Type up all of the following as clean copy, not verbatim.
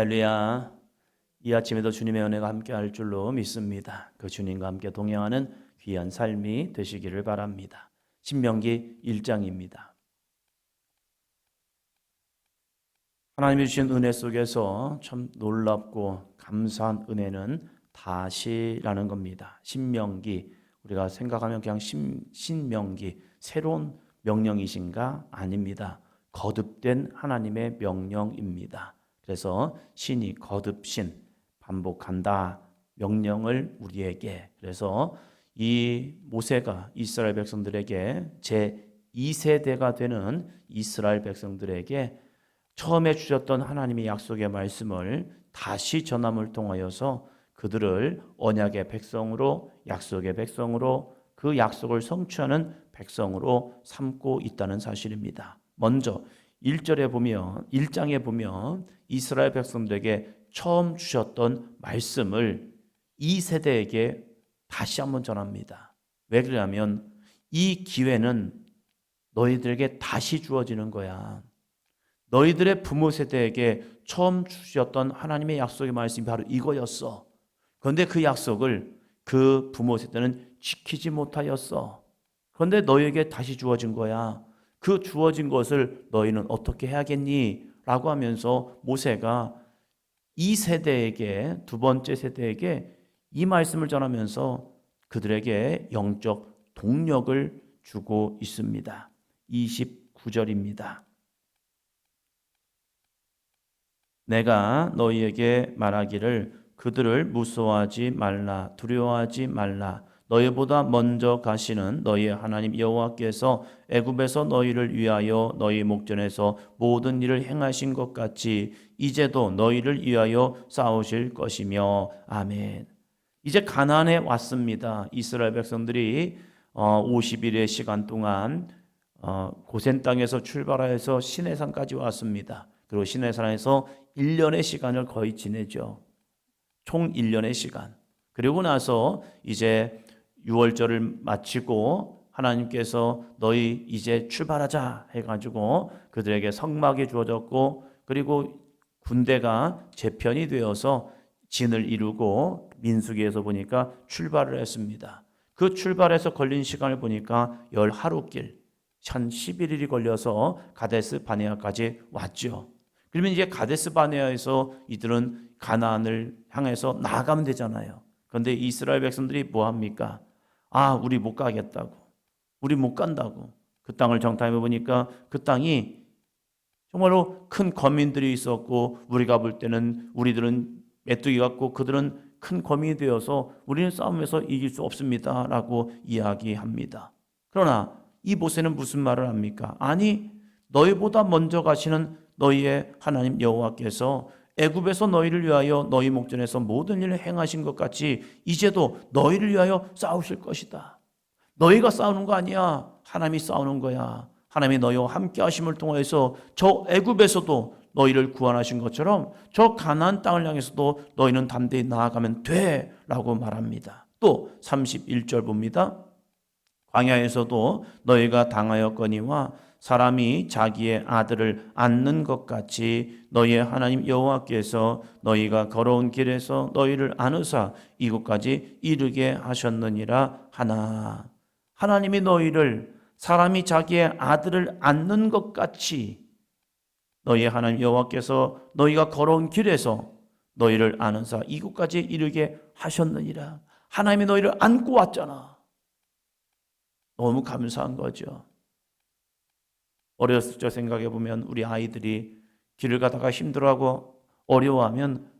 할렐루야. 이 아침에도 주님의 은혜가 함께할 줄로 믿습니다. 그 주님과 함께 동행하는 귀한 삶이 되시기를 바랍니다. 신명기 1장입니다. 하나님이 주신 은혜 속에서 참 놀랍고 감사한 은혜는 다시라는 겁니다. 신명기, 우리가 생각하면 그냥 신명기, 새로운 명령이신가? 아닙니다. 거듭된 하나님의 명령입니다. 그래서 신이 거듭신, 반복한다 명령을 우리에게. 그래서 이 모세가 이스라엘 백성들에게 제2세대가 되는 이스라엘 백성들에게 처음에 주셨던 하나님의 약속의 말씀을 다시 전함을 통하여서 그들을 언약의 백성으로, 약속의 백성으로, 그 약속을 성취하는 백성으로 삼고 있다는 사실입니다. 먼저 1절에 보면, 1장에 보면 이스라엘 백성들에게 처음 주셨던 말씀을 이 세대에게 다시 한번 전합니다. 왜 그러냐면 이 기회는 너희들에게 다시 주어지는 거야. 너희들의 부모 세대에게 처음 주셨던 하나님의 약속의 말씀이 바로 이거였어. 그런데 그 약속을 그 부모 세대는 지키지 못하였어. 그런데 너희에게 다시 주어진 거야. 그 주어진 것을 너희는 어떻게 해야겠니? 라고 하면서 모세가 이 세대에게, 두 번째 세대에게 이 말씀을 전하면서 그들에게 영적 동력을 주고 있습니다. 29절입니다. 내가 너희에게 말하기를 그들을 무서워하지 말라, 두려워하지 말라. 너희보다 먼저 가시는 너희의 하나님 여호와께서 애굽에서 너희를 위하여 너희 목전에서 모든 일을 행하신 것 같이 이제도 너희를 위하여 싸우실 것이며. 아멘. 이제 가나안에 왔습니다. 이스라엘 백성들이 50일의 시간 동안 고센 땅에서 출발해서 시내산까지 왔습니다. 그리고 시내산에서 1년의 시간을 거의 지내죠. 총 1년의 시간. 그리고 나서 이제 6월절을 마치고 하나님께서 너희 이제 출발하자 해가지고 그들에게 성막이 주어졌고, 그리고 군대가 재편이 되어서 진을 이루고 민수기에서 보니까 출발을 했습니다. 그 출발해서 걸린 시간을 보니까 10하루길, 한 11일이 걸려서 가데스 바네아까지 왔죠. 그러면 이제 가데스 바네아에서 이들은 가나안을 향해서 나아가면 되잖아요. 그런데 이스라엘 백성들이 뭐 합니까? 우리 못 가겠다고. 우리 못 간다고. 그 땅을 정탐해 보니까 그 땅이 정말로 큰 거민들이 있었고, 우리가 볼 때는 우리들은 메뚜기 같고 그들은 큰 거민이 되어서 우리는 싸움에서 이길 수 없습니다 라고 이야기합니다. 그러나 이 모세는 무슨 말을 합니까? 아니, 너희보다 먼저 가시는 너희의 하나님 여호와께서 애굽에서 너희를 위하여 너희 목전에서 모든 일을 행하신 것 같이 이제도 너희를 위하여 싸우실 것이다. 너희가 싸우는 거 아니야. 하나님이 싸우는 거야. 하나님이 너희와 함께 하심을 통해서 저 애굽에서도 너희를 구원하신 것처럼 저 가나안 땅을 향해서도 너희는 담대히 나아가면 돼 라고 말합니다. 또 31절 봅니다. 광야에서도 너희가 당하였거니와 사람이 자기의 아들을 안는 것 같이 너희의 하나님 여호와께서 너희가 걸어온 길에서 너희를 안으사 이곳까지 이르게 하셨느니라 하나. 하나님이 너희를 사람이 자기의 아들을 안는 것 같이 너희의 하나님 여호와께서 너희가 걸어온 길에서 너희를 안으사 이곳까지 이르게 하셨느니라. 하나님이 너희를 안고 왔잖아. 너무 감사한 거죠. 어렸을 적 생각해 보면 우리 아이들이 길을 가다가 힘들어하고 어려워하면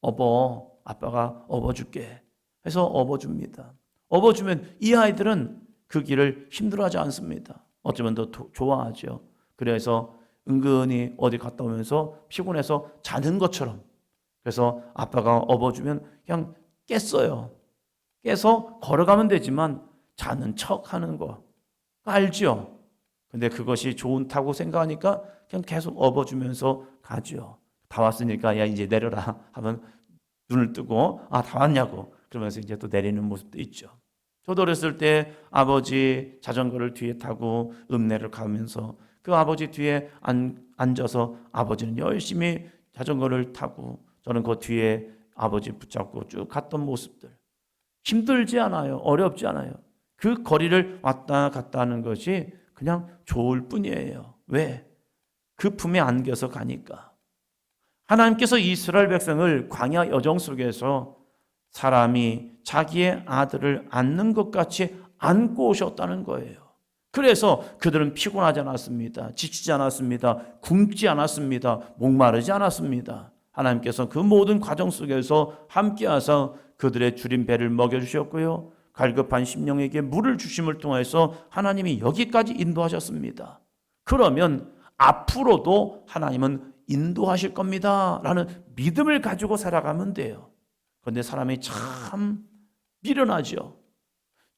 아빠가 업어줄게 해서 업어줍니다. 업어주면 이 아이들은 그 길을 힘들어하지 않습니다. 어쩌면 더 좋아하죠. 그래서 은근히 어디 갔다 오면서 피곤해서 자는 것처럼, 그래서 아빠가 업어주면 그냥 깼어요. 깨서 걸어가면 되지만 자는 척 하는 거 알죠? 근데 그것이 좋다고 생각하니까 그냥 계속 업어주면서 가죠. 다 왔으니까 야 이제 내려라 하면 눈을 뜨고 다 왔냐고 그러면서 이제 또 내리는 모습도 있죠. 저도 어렸을 때 아버지 자전거를 뒤에 타고 읍내를 가면서 그 아버지 뒤에 앉아서 아버지는 열심히 자전거를 타고 저는 그 뒤에 아버지 붙잡고 쭉 갔던 모습들, 힘들지 않아요. 어렵지 않아요. 그 거리를 왔다 갔다 하는 것이 그냥 좋을 뿐이에요. 왜? 그 품에 안겨서 가니까. 하나님께서 이스라엘 백성을 광야 여정 속에서 사람이 자기의 아들을 안는 것 같이 안고 오셨다는 거예요. 그래서 그들은 피곤하지 않았습니다. 지치지 않았습니다. 굶지 않았습니다. 목마르지 않았습니다. 하나님께서 그 모든 과정 속에서 함께하사 그들의 줄인 배를 먹여주셨고요. 갈급한 심령에게 물을 주심을 통해서 하나님이 여기까지 인도하셨습니다. 그러면 앞으로도 하나님은 인도하실 겁니다 라는 믿음을 가지고 살아가면 돼요. 그런데 사람이 참 미련하죠.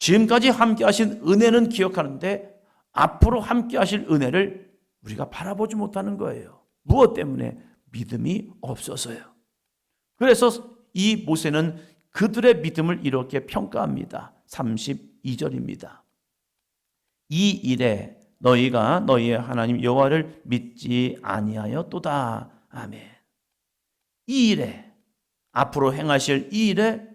지금까지 함께 하신 은혜는 기억하는데 앞으로 함께 하실 은혜를 우리가 바라보지 못하는 거예요. 무엇 때문에? 믿음이 없어서요. 그래서 이 모세는 그들의 믿음을 이렇게 평가합니다. 32절입니다. 이 일에 너희가 너희의 하나님 여호와를 믿지 아니하였도다. 아멘. 이 일에, 앞으로 행하실 이 일에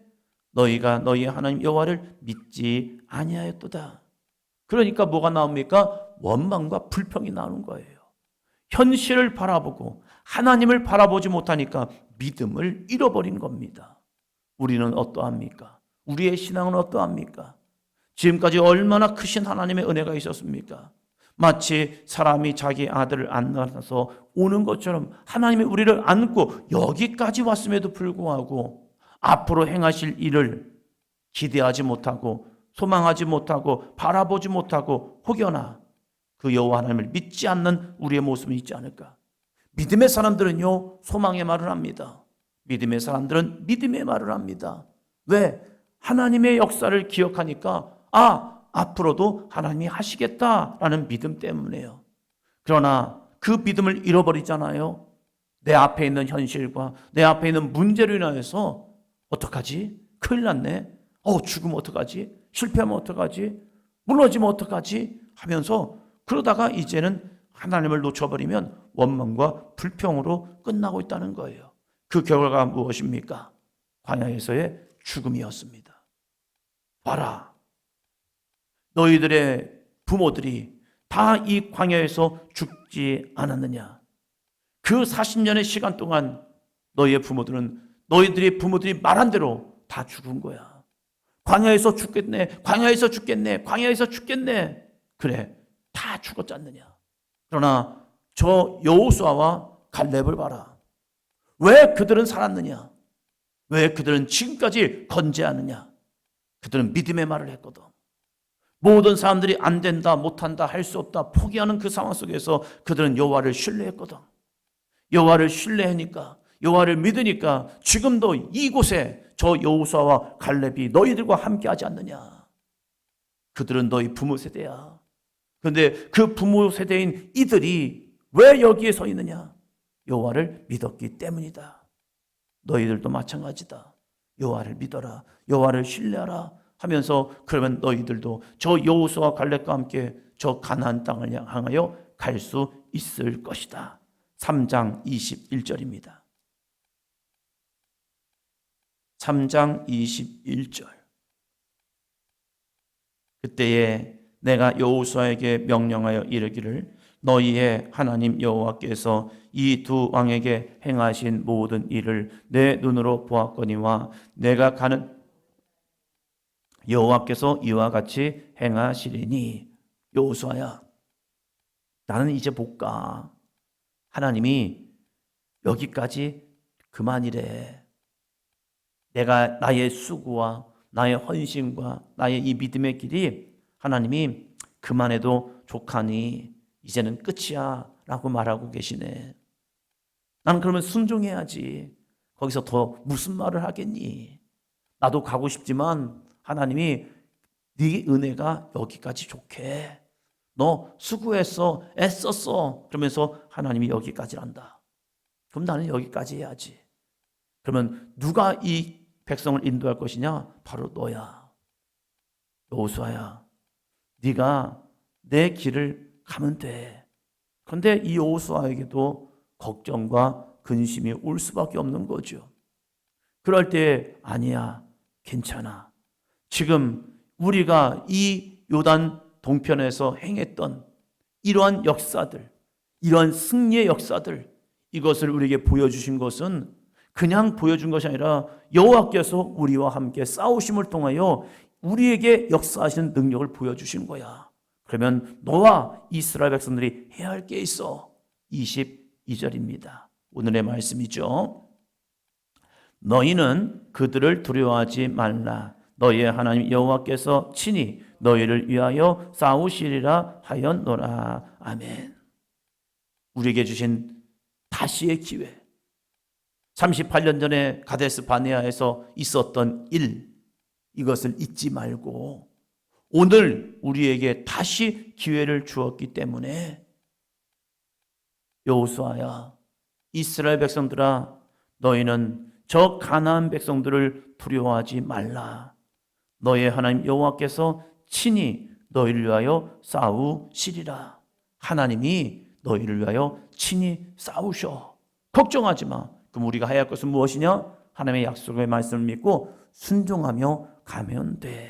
너희가 너희의 하나님 여호와를 믿지 아니하였도다. 그러니까 뭐가 나옵니까? 원망과 불평이 나오는 거예요. 현실을 바라보고 하나님을 바라보지 못하니까 믿음을 잃어버린 겁니다. 우리는 어떠합니까? 우리의 신앙은 어떠합니까? 지금까지 얼마나 크신 하나님의 은혜가 있었습니까? 마치 사람이 자기 아들을 안아서 오는 것처럼 하나님이 우리를 안고 여기까지 왔음에도 불구하고 앞으로 행하실 일을 기대하지 못하고 소망하지 못하고 바라보지 못하고 혹여나 그 여호와 하나님을 믿지 않는 우리의 모습이 있지 않을까? 믿음의 사람들은요, 소망의 말을 합니다. 믿음의 사람들은 믿음의 말을 합니다. 왜? 하나님의 역사를 기억하니까 앞으로도 하나님이 하시겠다라는 믿음 때문에요. 그러나 그 믿음을 잃어버리잖아요. 내 앞에 있는 현실과 내 앞에 있는 문제로 인하여서 어떡하지? 큰일 났네. 죽으면 어떡하지? 실패하면 어떡하지? 무너지면 어떡하지? 하면서 그러다가 이제는 하나님을 놓쳐버리면 원망과 불평으로 끝나고 있다는 거예요. 그 결과가 무엇입니까? 광야에서의 죽음이었습니다. 봐라. 너희들의 부모들이 다 이 광야에서 죽지 않았느냐? 그 40년의 시간 동안 너희들의 부모들이 말한 대로 다 죽은 거야. 광야에서 죽겠네. 광야에서 죽겠네. 광야에서 죽겠네. 그래, 다 죽었지 않느냐? 그러나 저 여호수아와 갈렙을 봐라. 왜 그들은 살았느냐? 왜 그들은 지금까지 건재하느냐? 그들은 믿음의 말을 했거든. 모든 사람들이 안 된다, 못한다, 할 수 없다, 포기하는 그 상황 속에서 그들은 여호와를 신뢰했거든. 여호와를 신뢰하니까, 여호와를 믿으니까 지금도 이곳에 저 여호수아와 갈렙이 너희들과 함께하지 않느냐? 그들은 너희 부모 세대야. 그런데 그 부모 세대인 이들이 왜 여기에 서 있느냐? 여호와를 믿었기 때문이다. 너희들도 마찬가지다. 여호와를 믿어라. 여호와를 신뢰하라 하면서 그러면 너희들도 저 여호수아와 갈렙과 함께 저 가나안 땅을 향하여 갈 수 있을 것이다. 3장 21절입니다. 3장 21절. 그때에 내가 여호수아에게 명령하여 이르기를 너희의 하나님 여호와께서 이 두 왕에게 행하신 모든 일을 내 눈으로 보았거니와 내가 가는 여호와께서 이와 같이 행하시리니. 여호수아야, 나는 이제 못 가. 하나님이 여기까지 그만이래. 내가 나의 수고와 나의 헌신과 나의 이 믿음의 길이 하나님이 그만해도 족하니 이제는 끝이야 라고 말하고 계시네. 나는 그러면 순종해야지. 거기서 더 무슨 말을 하겠니? 나도 가고 싶지만 하나님이 네 은혜가 여기까지 좋게. 너 수고했어, 애썼어. 그러면서 하나님이 여기까지란다. 그럼 나는 여기까지 해야지. 그러면 누가 이 백성을 인도할 것이냐? 바로 너야. 여호수아야, 네가 내 길을 가면 돼. 그런데 이 여호수아에게도 걱정과 근심이 올 수밖에 없는 거죠. 그럴 때 아니야, 괜찮아. 지금 우리가 이 요단 동편에서 행했던 이러한 역사들, 이러한 승리의 역사들, 이것을 우리에게 보여주신 것은 그냥 보여준 것이 아니라 여호와께서 우리와 함께 싸우심을 통하여 우리에게 역사하시는 능력을 보여주신 거야. 그러면 너와 이스라엘 백성들이 해야 할 게 있어. 22절입니다. 오늘의 말씀이죠. 너희는 그들을 두려워하지 말라. 너희의 하나님 여호와께서 친히 너희를 위하여 싸우시리라 하였노라. 아멘. 우리에게 주신 다시의 기회, 38년 전에 가데스 바네아에서 있었던 일, 이것을 잊지 말고 오늘 우리에게 다시 기회를 주었기 때문에 여호수아야, 이스라엘 백성들아, 너희는 저 가나안 백성들을 두려워하지 말라. 너의 하나님 여호와께서 친히 너희를 위하여 싸우시리라. 하나님이 너희를 위하여 친히 싸우셔. 걱정하지 마. 그럼 우리가 해야 할 것은 무엇이냐? 하나님의 약속의 말씀을 믿고 순종하며 가면 돼.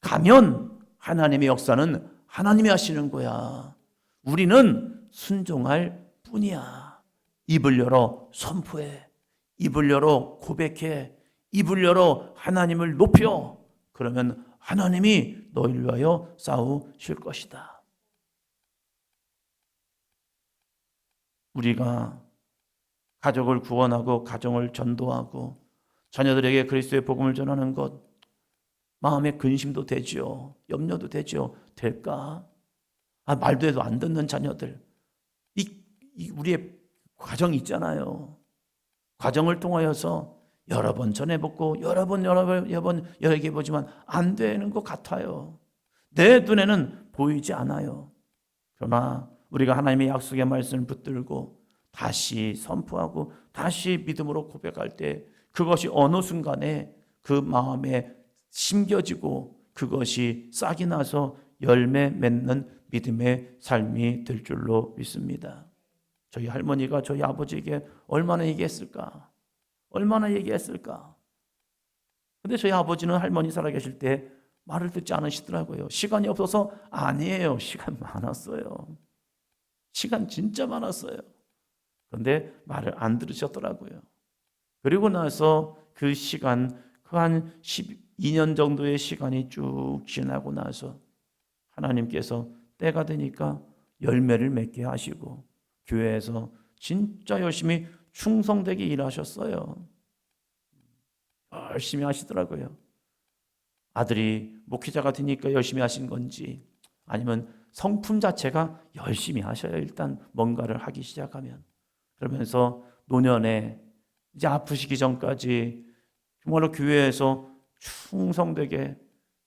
가면 하나님의 역사는 하나님이 하시는 거야. 우리는 순종할 뿐이야. 입을 열어 선포해. 입을 열어 고백해. 입을 열어 하나님을 높여. 그러면 하나님이 너희를 위하여 싸우실 것이다. 우리가 가족을 구원하고 가정을 전도하고 자녀들에게 그리스도의 복음을 전하는 것, 마음에 근심도 되죠. 염려도 되죠. 될까? 말도 해도 안 듣는 자녀들. 우리의 과정이 있잖아요. 과정을 통하여서 여러 번 전해보고 여러 번 얘기해보지만 안 되는 것 같아요. 내 눈에는 보이지 않아요. 그러나 우리가 하나님의 약속의 말씀을 붙들고 다시 선포하고 다시 믿음으로 고백할 때 그것이 어느 순간에 그 마음에 심겨지고 그것이 싹이 나서 열매 맺는 믿음의 삶이 될 줄로 믿습니다. 저희 할머니가 저희 아버지에게 얼마나 얘기했을까? 얼마나 얘기했을까? 근데 저희 아버지는 할머니 살아계실 때 말을 듣지 않으시더라고요. 시간이 없어서 아니에요. 시간 많았어요. 시간 진짜 많았어요. 그런데 말을 안 들으셨더라고요. 그리고 나서 그 시간, 그 한 12년 정도의 시간이 쭉 지나고 나서 하나님께서 때가 되니까 열매를 맺게 하시고 교회에서 진짜 열심히 충성되게 일하셨어요. 열심히 하시더라고요. 아들이 목회자가 되니까 열심히 하신 건지 아니면 성품 자체가 열심히 하셔요. 일단 뭔가를 하기 시작하면. 그러면서 노년에 이제 아프시기 전까지 정말로 교회에서 충성되게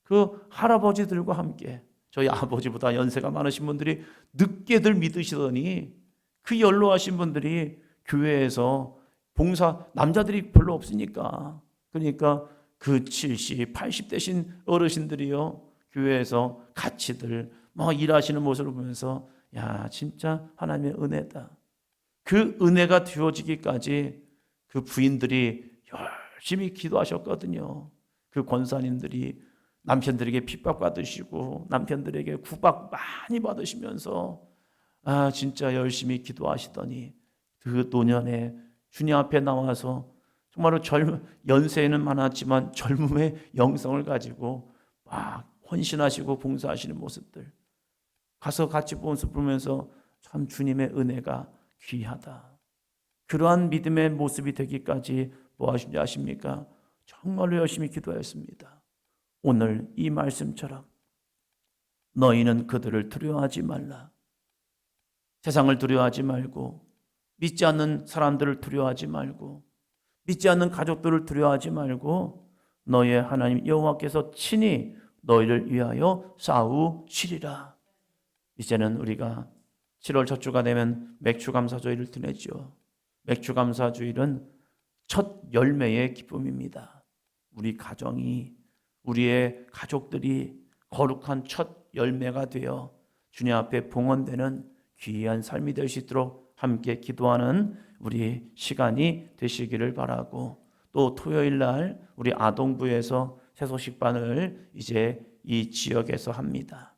그 할아버지들과 함께, 저희 아버지보다 연세가 많으신 분들이 늦게들 믿으시더니 그 연로하신 분들이 교회에서 봉사, 남자들이 별로 없으니까, 그러니까 그 70, 80 되신 어르신들이요 교회에서 같이들 막 일하시는 모습을 보면서 야, 진짜 하나님의 은혜다. 그 은혜가 주어지기까지 그 부인들이 열심히 기도하셨거든요. 그 권사님들이 남편들에게 핍박받으시고 남편들에게 구박 많이 받으시면서 진짜 열심히 기도하시더니 그 노년에 주님 앞에 나와서 정말로 연세는 많았지만 젊음의 영성을 가지고 막 헌신하시고 봉사하시는 모습들 가서 같이 모습 보면서 참 주님의 은혜가 귀하다. 그러한 믿음의 모습이 되기까지 뭐 하신지 아십니까? 정말로 열심히 기도했습니다. 오늘 이 말씀처럼 너희는 그들을 두려워하지 말라. 세상을 두려워하지 말고 믿지 않는 사람들을 두려워하지 말고 믿지 않는 가족들을 두려워하지 말고 너희의 하나님 여호와께서 친히 너희를 위하여 싸우시리라. 이제는 우리가 7월 첫 주가 되면 맥주감사주일을 지내죠. 맥주감사주일은 첫 열매의 기쁨입니다. 우리 가정이, 우리의 가족들이 거룩한 첫 열매가 되어 주님 앞에 봉헌되는 귀한 삶이 될 수 있도록 함께 기도하는 우리 시간이 되시기를 바라고, 또 토요일 날 우리 아동부에서 새소식반을 이제 이 지역에서 합니다.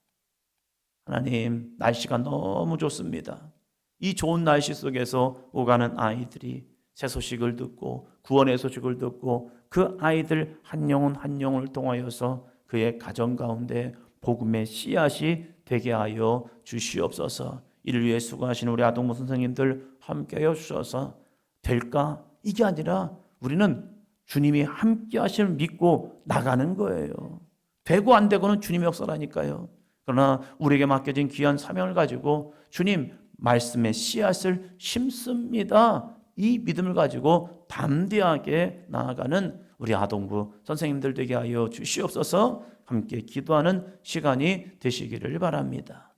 하나님, 날씨가 너무 좋습니다. 이 좋은 날씨 속에서 오가는 아이들이 새 소식을 듣고 구원의 소식을 듣고 그 아이들 한 영혼 한 영혼을 통하여서 그의 가정 가운데 복음의 씨앗이 되게 하여 주시옵소서. 이를 위해 수고하시는 우리 아동부 선생님들 함께하여 주셔서 될까? 이게 아니라 우리는 주님이 함께 하심을 믿고 나가는 거예요. 되고 안 되고는 주님의 역사라니까요. 그러나 우리에게 맡겨진 귀한 사명을 가지고 주님 말씀의 씨앗을 심습니다. 이 믿음을 가지고 담대하게 나아가는 우리 아동부 선생님들 되게 하여 주시옵소서. 함께 기도하는 시간이 되시기를 바랍니다.